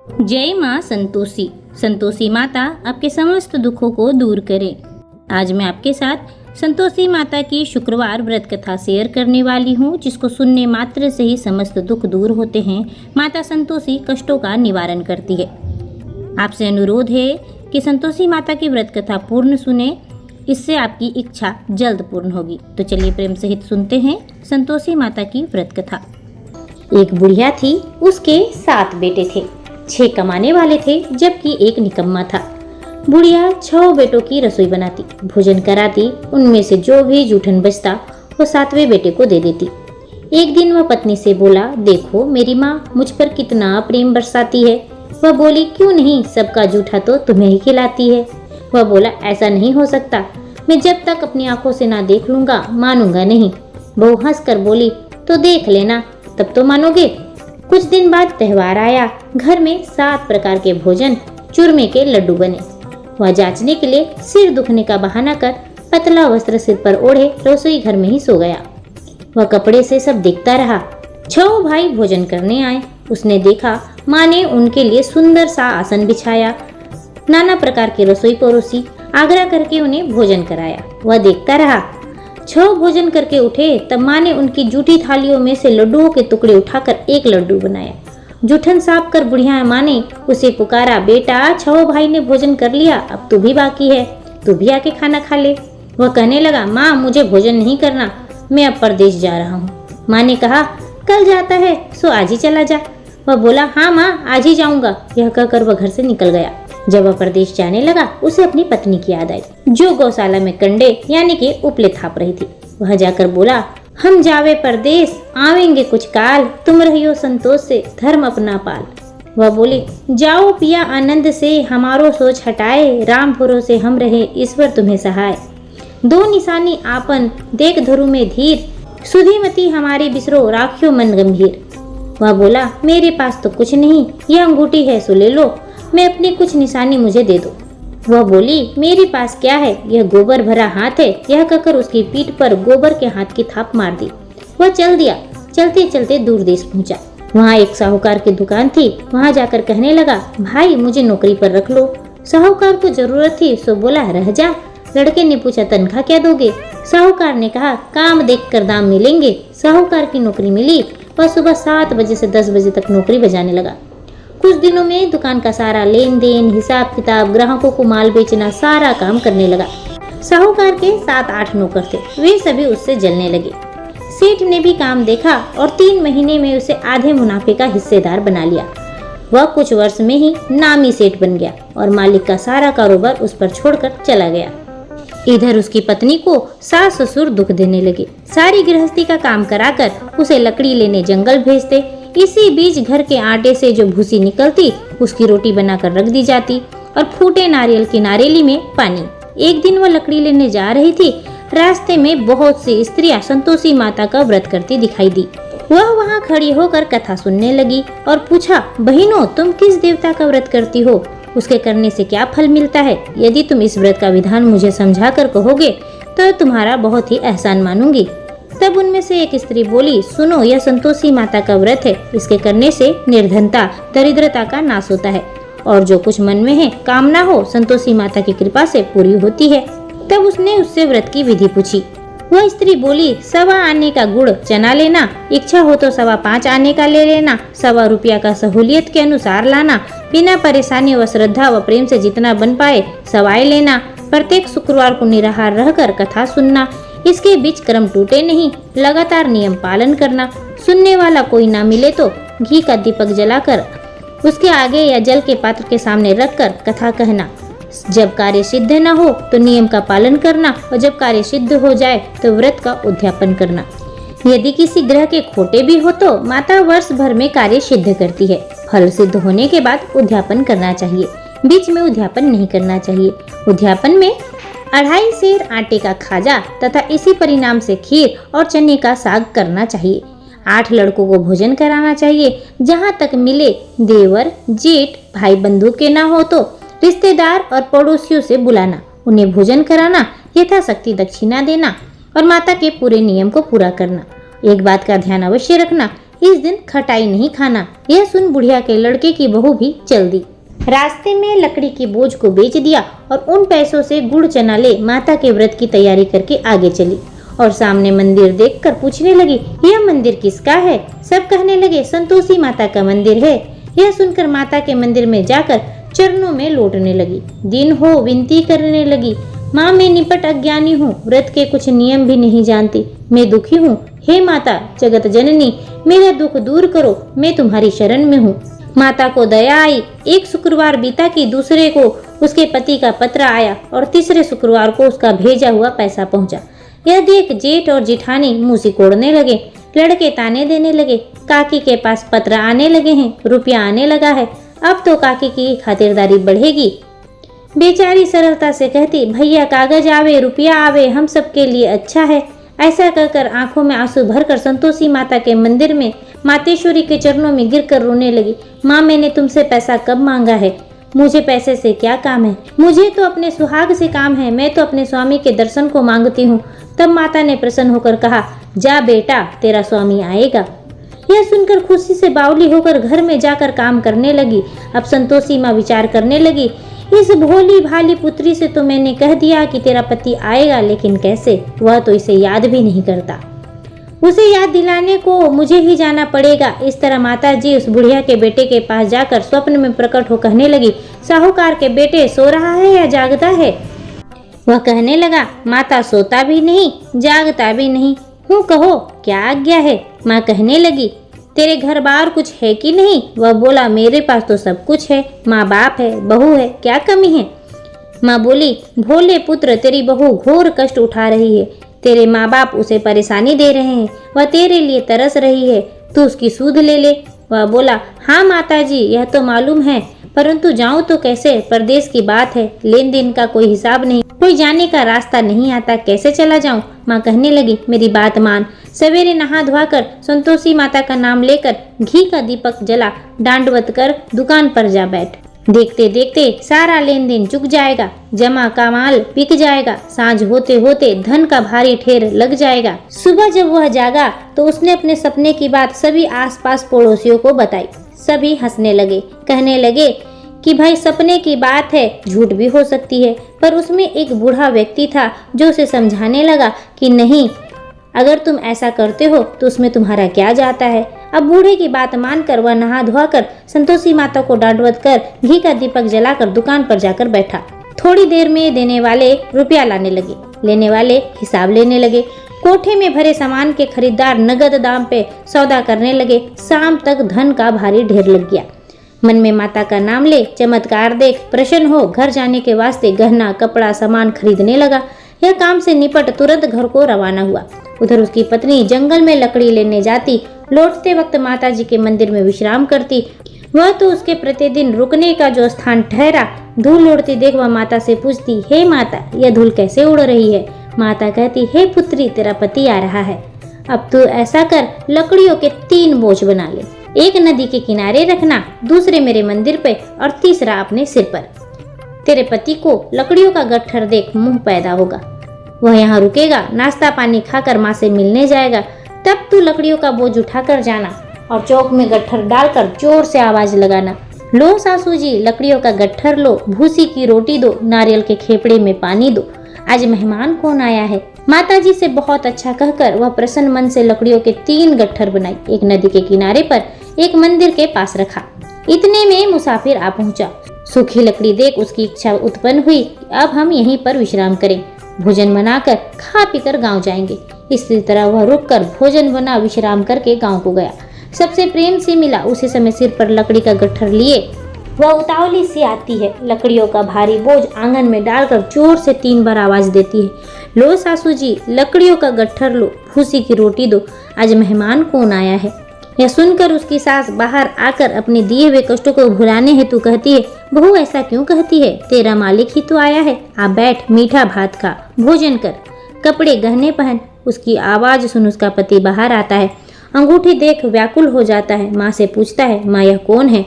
जय माँ संतोषी। संतोषी माता आपके समस्त दुखों को दूर करे। आज मैं आपके साथ संतोषी माता की शुक्रवार व्रत कथा शेयर करने वाली हूँ, जिसको सुनने मात्र से ही समस्त दुख दूर होते हैं। माता संतोषी कष्टों का निवारण करती है। आपसे अनुरोध है कि संतोषी माता की व्रत कथा पूर्ण सुने, इससे आपकी इच्छा जल्द पूर्ण होगी। तो चलिए प्रेम सहित सुनते हैं संतोषी माता की व्रत कथा। एक बुढ़िया थी, उसके 7 बेटे थे। 6 कमाने वाले थे जबकि एक निकम्मा था। बुढ़िया 6 बेटों की रसोई बनाती, भोजन कराती, उनमें से जो भी जूठन बचता वो 7वें बेटे को दे देती। एक दिन वह पत्नी से बोला, देखो मेरी माँ मुझ पर कितना प्रेम बरसाती है। वह बोली, क्यों नहीं, सबका जूठा तो तुम्हें ही खिलाती है। वह बोला, ऐसा नहीं हो सकता, मैं जब तक अपनी आंखों से ना देख लूंगा मानूंगा नहीं। बहू हंस कर बोली, तो देख लेना, तब तो मानोगे। कुछ दिन बाद त्योहार आया। घर में 7 प्रकार के भोजन, चूरमे के लड्डू बने। वह जांचने के लिए सिर दुखने का बहाना कर पतला वस्त्र सिर पर ओढ़े रसोई घर में ही सो गया। वह कपड़े से सब देखता रहा। 6 भाई भोजन करने आए। उसने देखा माँ ने उनके लिए सुंदर सा आसन बिछाया, नाना प्रकार की रसोई परोसी, आग्रह करके उन्हें भोजन कराया। वह देखता रहा। 6 भोजन करके उठे तब माँ ने उनकी जूठी थालियों में से लड्डुओं के टुकड़े उठाकर एक लड्डू बनाया। जूठन साफ कर बुढ़िया माँ ने उसे पुकारा, बेटा 6 भाई ने भोजन कर लिया, अब तू भी बाकी है, तू भी आके खाना खा ले। वह कहने लगा, माँ मुझे भोजन नहीं करना, मैं अब परदेश जा रहा हूँ। माँ ने कहा, कल जाता है सो आज ही चला जा। वह बोला, हाँ माँ आज ही जाऊंगा। यह कहकर वह घर से निकल गया। जब वह परदेश जाने लगा उसे अपनी पत्नी की याद आई, जो गौशाला में कंडे यानी कि उपले थाप रही थी। वह जाकर बोला, हम जावे परदेश, आवेंगे कुछ काल, तुम रहियो संतोष से धर्म अपना पाल। वह बोली, जाओ पिया आनंद से, हमारो सोच हटाए, राम भरोसे हम रहे, ईश्वर तुम्हें सहाय। 2 निशानी आपन देख धरु में धीर, सुधीमती हमारी बिसरो, राखियो मन गंभीर। वह बोला, मेरे पास तो कुछ नहीं, यह अंगूठी है सो ले लो, मैं अपनी कुछ निशानी मुझे दे दो। वह बोली, मेरे पास क्या है, यह गोबर भरा हाथ है। यह कहकर उसकी पीठ पर गोबर के हाथ की थाप मार दी। वह चल दिया। चलते चलते दूर देश पहुंचा। वहाँ एक साहूकार की दुकान थी। वहाँ जाकर कहने लगा, भाई मुझे नौकरी पर रख लो। साहूकार को जरूरत थी सो बोला, रह जा। लड़के ने पूछा, तनख्वाह क्या दोगे? साहूकार ने कहा, काम देख कर दाम मिलेंगे। साहूकार की नौकरी मिली। वह सुबह 7 बजे से 10 बजे तक नौकरी बजाने लगा। कुछ दिनों में दुकान का सारा लेन देन, हिसाब किताब, ग्राहकों को माल बेचना, सारा काम करने लगा। साहूकार के 7-8 नौकर थे, वे सभी उससे जलने लगे। सेठ ने भी काम देखा और 3 महीने में उसे आधे मुनाफे का हिस्सेदार बना लिया। वह कुछ वर्ष में ही नामी सेठ बन गया और मालिक का सारा कारोबार उस पर छोड़कर चला गया। इधर उसकी पत्नी को सास ससुर दुख देने लगे। सारी गृहस्थी का काम कराकर उसे लकड़ी लेने जंगल भेजते। इसी बीच घर के आटे से जो भूसी निकलती उसकी रोटी बनाकर रख दी जाती और फूटे नारियल की नारेली में पानी। एक दिन वह लकड़ी लेने जा रही थी। रास्ते में बहुत सी स्त्रियां संतोषी माता का व्रत करती दिखाई दी। वह वहां खड़ी होकर कथा सुनने लगी और पूछा, बहनों तुम किस देवता का व्रत करती हो? उसके करने से क्या फल मिलता है? यदि तुम इस व्रत का विधान मुझे समझा कर कहोगे तो तुम्हारा बहुत ही एहसान मानूंगी। तब उनमें से एक स्त्री बोली, सुनो, यह संतोषी माता का व्रत है। इसके करने से निर्धनता, दरिद्रता का नाश होता है और जो कुछ मन में है कामना हो संतोषी माता की कृपा से पूरी होती है। तब उसने उससे व्रत की विधि पूछी। वह स्त्री बोली, 1.25 आने का गुड़ चना लेना, इच्छा हो तो 5.25 आने का ले लेना, 1.25 रुपया का सहूलियत के अनुसार लाना, बिना परेशानी व श्रद्धा व प्रेम से जितना बन पाए सवाई लेना, प्रत्येक शुक्रवार को निराहार रहकर कथा सुनना, इसके बीच क्रम टूटे नहीं, लगातार नियम पालन करना, सुनने वाला कोई ना मिले तो घी का दीपक जलाकर उसके आगे या जल के पात्र के सामने रखकर कथा कहना। जब कार्य सिद्ध न हो तो नियम का पालन करना और जब कार्य सिद्ध हो जाए तो व्रत का उद्यापन करना। यदि किसी ग्रह के खोटे भी हो तो माता वर्ष भर में कार्य सिद्ध करती है। फल सिद्ध होने के बाद उद्यापन करना चाहिए, बीच में उद्यापन नहीं करना चाहिए। उद्यापन में 2.5 सेर आटे का खाजा तथा इसी परिणाम से खीर और चने का साग करना चाहिए। 8 लड़कों को भोजन कराना चाहिए। जहाँ तक मिले देवर, जेठ, भाई बंधु के ना हो तो रिश्तेदार और पड़ोसियों से बुलाना, उन्हें भोजन कराना, यथाशक्ति दक्षिणा देना और माता के पूरे नियम को पूरा करना। एक बात का ध्यान अवश्य रखना, इस दिन खटाई नहीं खाना। यह सुन बुढ़िया के लड़के की बहू भी चल दी। रास्ते में लकड़ी की बोझ को बेच दिया और उन पैसों से गुड़ चना ले माता के व्रत की तैयारी करके आगे चली और सामने मंदिर देखकर पूछने लगी, यह मंदिर किसका है? सब कहने लगे, संतोषी माता का मंदिर है। यह सुनकर माता के मंदिर में जाकर चरणों में लौटने लगी। दिन हो विनती करने लगी, माँ मैं निपट अज्ञानी हूँ, व्रत के कुछ नियम भी नहीं जानती, मैं दुखी हूँ। हे माता जगत जननी, मेरा दुख दूर करो, मैं तुम्हारी शरण में हूँ। माता को दया आई। एक शुक्रवार बीता कि दूसरे को उसके पति का पत्र आया और तीसरे शुक्रवार को उसका भेजा हुआ पैसा पहुंचा। यह देख जेठ और जिठानी मुंह सिकोड़ने लगे। लड़के ताने देने लगे, काकी के पास पत्र आने लगे हैं, रुपया आने लगा है, अब तो काकी की खातिरदारी बढ़ेगी। बेचारी सरलता से कहती, भैया कागज आवे रुपया आवे, हम सबके लिए अच्छा है। ऐसा कहकर आंखों में आंसू भरकर संतोषी माता के मंदिर में मातेश्वरी के चरणों में गिरकर रोने लगी। माँ मैंने तुमसे पैसा कब मांगा है? मुझे पैसे से क्या काम है? मुझे तो अपने सुहाग से काम है, मैं तो अपने स्वामी के दर्शन को मांगती हूँ। तब माता ने प्रसन्न होकर कहा, जा बेटा तेरा स्वामी आएगा। यह सुनकर खुशी से बावली होकर घर में जाकर काम करने लगी। अब संतोषी माँ विचार करने लगी, इस भोली भाली पुत्री से तो मैंने कह दिया कि तेरा पति आएगा, लेकिन कैसे? वह तो इसे याद भी नहीं करता। उसे याद दिलाने को मुझे ही जाना पड़ेगा। इस तरह माता जी उस बुढ़िया के बेटे के पास जाकर स्वप्न में प्रकट हो कहने लगी, साहूकार के बेटे सो रहा है या जागता है? वह कहने लगा, माता सोता भी नहीं जागता भी नहीं हूँ, कहो क्या आज्ञा है? माँ कहने लगी, तेरे घर बार कुछ है कि नहीं? वह बोला, मेरे पास तो सब कुछ है, माँ बाप है, बहू है, क्या कमी है? माँ बोली, भोले पुत्र तेरी बहू घोर कष्ट उठा रही है, तेरे माँ बाप उसे परेशानी दे रहे हैं, वह तेरे लिए तरस रही है, तू उसकी सूद ले ले। वह बोला, हाँ माताजी यह तो मालूम है, परंतु जाऊं तो कैसे? परदेश की बात है, लेन देन का कोई हिसाब नहीं, कोई जाने का रास्ता नहीं आता, कैसे चला जाऊं? माँ कहने लगी, मेरी बात मान, सवेरे नहा धोकर संतोषी माता का नाम लेकर घी का दीपक जला, डांडवत कर दुकान पर जा बैठ। देखते देखते सारा लेन देन चुक जाएगा, जमा का माल बिक जाएगा, सांझ होते होते धन का भारी ढेर लग जाएगा। सुबह जब वह जागा तो उसने अपने सपने की बात सभी आसपास पड़ोसियों को बताई। सभी हंसने लगे, कहने लगे कि भाई सपने की बात है, झूठ भी हो सकती है। पर उसमें एक बूढ़ा व्यक्ति था जो उसे समझाने लगा कि नहीं, अगर तुम ऐसा करते हो तो उसमें तुम्हारा क्या जाता है। अब बूढ़े की बात मानकर वह नहा धोकर संतोषी माता को डांडवत कर घी का दीपक जलाकर दुकान पर जाकर बैठा। थोड़ी देर में देने वाले रुपया लाने लगे, लेने वाले हिसाब लेने लगे। कोठे में भरे सामान के खरीदार नगद दाम पे सौदा करने लगे। शाम तक धन का भारी ढेर लग गया। मन में माता का नाम ले, चमत्कार देख प्रसन्न हो घर जाने के वास्ते गहना कपड़ा सामान खरीदने लगा। यह काम से निपट तुरंत घर को रवाना हुआ। उधर उसकी पत्नी जंगल में लकड़ी लेने जाती, लौटते वक्त माता जी के मंदिर में विश्राम करती। वह तो उसके प्रतिदिन रुकने का जो स्थान ठहरा। धूल उड़ती देख वह माता से पूछती, हे माता यह धूल कैसे उड़ रही है? माता कहती, हे पुत्री तेरा पति आ रहा है, अब तू ऐसा कर लकड़ियों के 3 बोझ बना ले, एक नदी के किनारे रखना, दूसरे मेरे मंदिर पे और तीसरा अपने सिर पर। तेरे पति को लकड़ियों का गट्ठर देख मुंह पैदा होगा, वह यहाँ रुकेगा, नाश्ता पानी खाकर माँ से मिलने जाएगा। तब तू लकड़ियों का बोझ उठाकर जाना और चौक में गट्ठर डालकर जोर से आवाज लगाना, लो सासू जी लकड़ियों का गट्ठर लो, भूसी की रोटी दो, नारियल के खेपड़े में पानी दो, आज मेहमान कौन आया है। माता जी से बहुत अच्छा कहकर वह प्रसन्न मन से लकड़ियों के 3 गट्ठर बनाई, एक नदी के किनारे पर, एक मंदिर के पास रखा। इतने में मुसाफिर आ पहुंचा। सूखी लकड़ी देख उसकी इच्छा उत्पन्न हुई, अब हम यहीं पर विश्राम करें, भोजन बनाकर खा पीकर गांव जाएंगे। इसी तरह वह रुककर भोजन बना विश्राम करके गांव को गया। सबसे प्रेम से मिला। उसी समय सिर पर लकड़ी का गट्ठर लिए वह उतावली सी आती है, लकड़ियों का भारी बोझ आंगन में डालकर जोर से 3 बार आवाज देती है, लो सासू जी लकड़ियों का गट्ठर लो, भूसी की रोटी दो, आज मेहमान कौन आया है। यह सुनकर उसकी सास बाहर आकर अपने दिए हुए कष्टों को भुलाने हेतु कहती है, बहू ऐसा क्यों कहती है, तेरा मालिक ही तो आया है, आप बैठ, मीठा भात खा, भोजन कर, कपड़े गहने पहन। उसकी आवाज सुन उसका पति बाहर आता है, अंगूठी देख व्याकुल हो जाता है। माँ से पूछता है, माँ यह कौन है?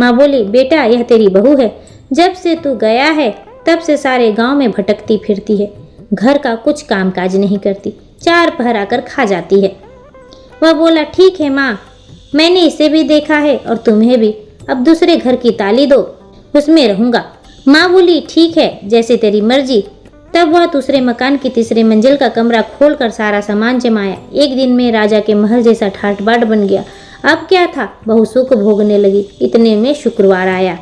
माँ बोली, बेटा यह तेरी बहू है, जब से तू गया है तब से सारे गांव में भटकती फिरती है, घर का कुछ कामकाज नहीं करती, 4 पहर आकर खा जाती है। वह बोला, ठीक है माँ, मैंने इसे भी देखा है और तुम्हें भी। अब दूसरे घर की ताली दो, उसमें रहूंगा। माँ बोली ठीक है, जैसे तेरी मर्जी। तब वह दूसरे मकान की तीसरे मंजिल का कमरा खोलकर सारा सामान जमाया। एक दिन में राजा के महल जैसा ठाट बाट बन गया। अब क्या था, बहू सुख भोगने लगी। इतने में शुक्रवार आया।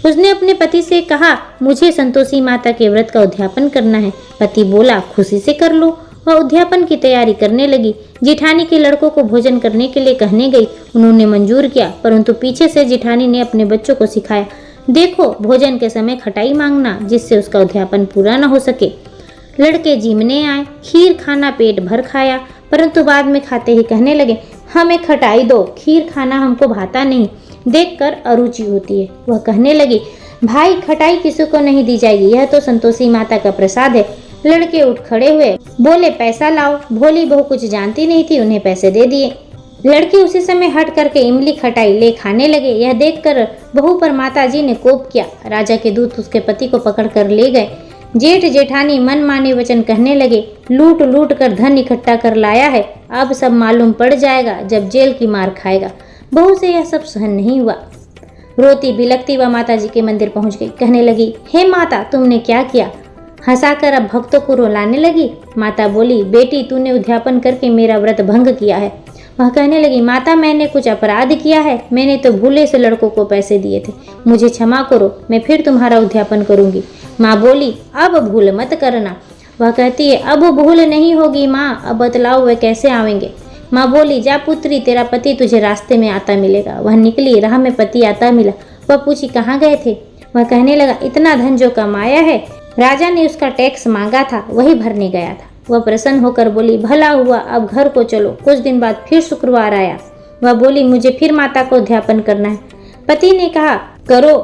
उसने अपने पति से कहा, मुझे संतोषी माता के व्रत का उद्यापन करना है। पति बोला, खुशी से कर लो। वह उद्यापन की तैयारी करने लगी। जिठानी के लड़कों को भोजन करने के लिए कहने गई। उन्होंने मंजूर किया, परंतु पीछे से जिठानी ने अपने बच्चों को सिखाया, देखो भोजन के समय खटाई मांगना, जिससे उसका उद्यापन पूरा न हो सके। लड़के जीमने आए। खीर खाना पेट भर खाया, परंतु बाद में खाते ही कहने लगे, हमें खटाई दो, खीर खाना हमको भाता नहीं, देखकर अरुचि होती है। वह कहने लगी, भाई खटाई किसी को नहीं दी जाएगी, यह तो संतोषी माता का प्रसाद है। लड़के उठ खड़े हुए, बोले पैसा लाओ। भोली बहू कुछ जानती नहीं थी, उन्हें पैसे दे दिए। लड़के उसी समय हट करके इमली खटाई ले खाने लगे। यह देखकर बहू पर माताजी ने कोप किया। राजा के दूत उसके पति को पकड़ कर ले गए। जेठ जेठानी मन माने वचन कहने लगे, लूट लूट कर धन इकट्ठा कर लाया है, अब सब मालूम पड़ जाएगा जब जेल की मार खाएगा। बहू से यह सब सहन नहीं हुआ। रोती बिलखती वह माताजी के मंदिर पहुंच गई। कहने लगी, हे माता, तुमने क्या किया? हंसाकर अब भक्तों को रुलाने लगी। माता बोली, बेटी तूने उद्यापन करके मेरा व्रत भंग किया है। वह कहने लगी, माता मैंने कुछ अपराध किया है? मैंने तो भूले से लड़कों को पैसे दिए थे, मुझे क्षमा करो, मैं फिर तुम्हारा उद्यापन करूंगी। माँ बोली, अब भूल मत करना। वह कहती है, अब भूल नहीं होगी माँ, अब बतलाओ वे कैसे आवेंगे। माँ बोली, जा पुत्री, तेरा पति तुझे रास्ते में आता मिलेगा। वह निकली, राह में पति आता मिला। वह पूछी, कहाँ गए थे? वह कहने लगा, इतना धन जो कमाया है, राजा ने उसका टैक्स मांगा था, वही भरने गया था। वह प्रसन्न होकर बोली, भला हुआ, अब घर को चलो। कुछ दिन बाद फिर शुक्रवार आया। वह बोली, मुझे फिर माता को उद्यापन करना है। पति ने कहा, करो।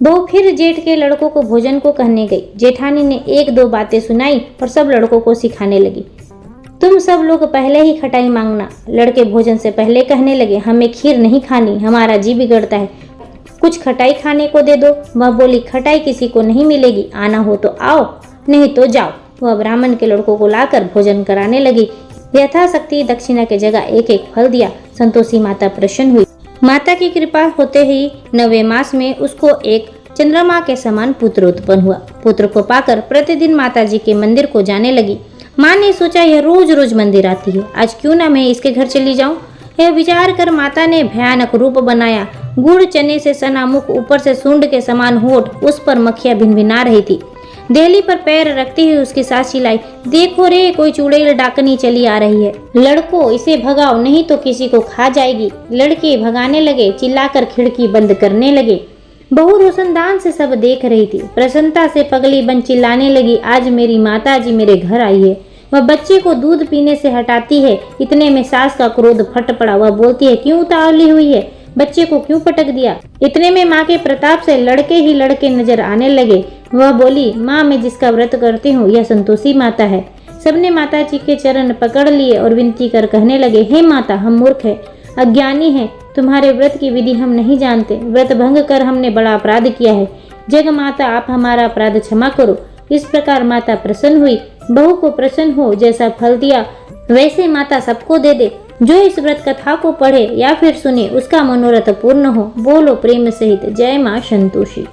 बहू फिर जेठ के लड़कों को भोजन को कहने गई। जेठानी ने एक दो बातें सुनाई और सब लड़कों को सिखाने लगी, तुम सब लोग पहले ही खटाई मांगना। लड़के भोजन से पहले कहने लगे, हमें खीर नहीं खानी, हमारा जी बिगड़ता है, कुछ खटाई खाने को दे दो। वह बोली, खटाई किसी को नहीं मिलेगी, आना हो तो आओ, नहीं तो जाओ। वह ब्राह्मण के लड़कों को लाकर भोजन कराने लगी। यथाशक्ति दक्षिणा के जगह एक एक फल दिया। संतोषी माता प्रसन्न हुई। माता की कृपा होते ही 9वें मास में उसको एक चंद्रमा के समान पुत्र उत्पन्न हुआ। पुत्र को पाकर प्रतिदिन माता जी के मंदिर को जाने लगी। माँ ने सोचा, यह रोज रोज मंदिर आती है, आज क्यों ना मैं इसके घर चली जाऊं। यह विचार कर माता ने भयानक रूप बनाया। गुड़ चने से सना मुख, ऊपर से सूंड के समान होठ, उस पर मक्खियां भिनभिना रही थी। देहली पर पैर रखती हुई उसकी सास चिल्लाई, देखो रे, कोई चुड़ैल डाकनी चली आ रही है, लड़को इसे भगाओ, नहीं तो किसी को खा जाएगी। लड़के भगाने लगे, चिल्लाकर खिड़की बंद करने लगे। बहू रोशनदान से सब देख रही थी। प्रसन्नता से पगली बन चिल्लाने लगी, आज मेरी माता जी मेरे घर आई है। वह बच्चे को दूध पीने से हटाती है। इतने में सास का क्रोध फट पड़ा। वह बोलती है, क्यों उतावली हुई है, बच्चे को क्यों पटक दिया। इतने में माँ के प्रताप से लड़के ही लड़के नजर आने लगे। वह बोली, माँ मैं जिसका व्रत करती हूँ यह संतोषी माता है। सबने माता जी के चरण पकड़ लिए और विनती कर कहने लगे, हे माता, हम मूर्ख है, अज्ञानी है, तुम्हारे व्रत की विधि हम नहीं जानते, व्रत भंग कर हमने बड़ा अपराध किया है, जग माता आप हमारा अपराध क्षमा करो। इस प्रकार माता प्रसन्न हुई। बहू को प्रसन्न हो, जैसा फल दिया वैसे माता सबको दे दे। जो इस व्रत कथा को पढ़े या फिर सुने उसका मनोरथ पूर्ण हो। बोलो प्रेम सहित जय माँ संतोषी।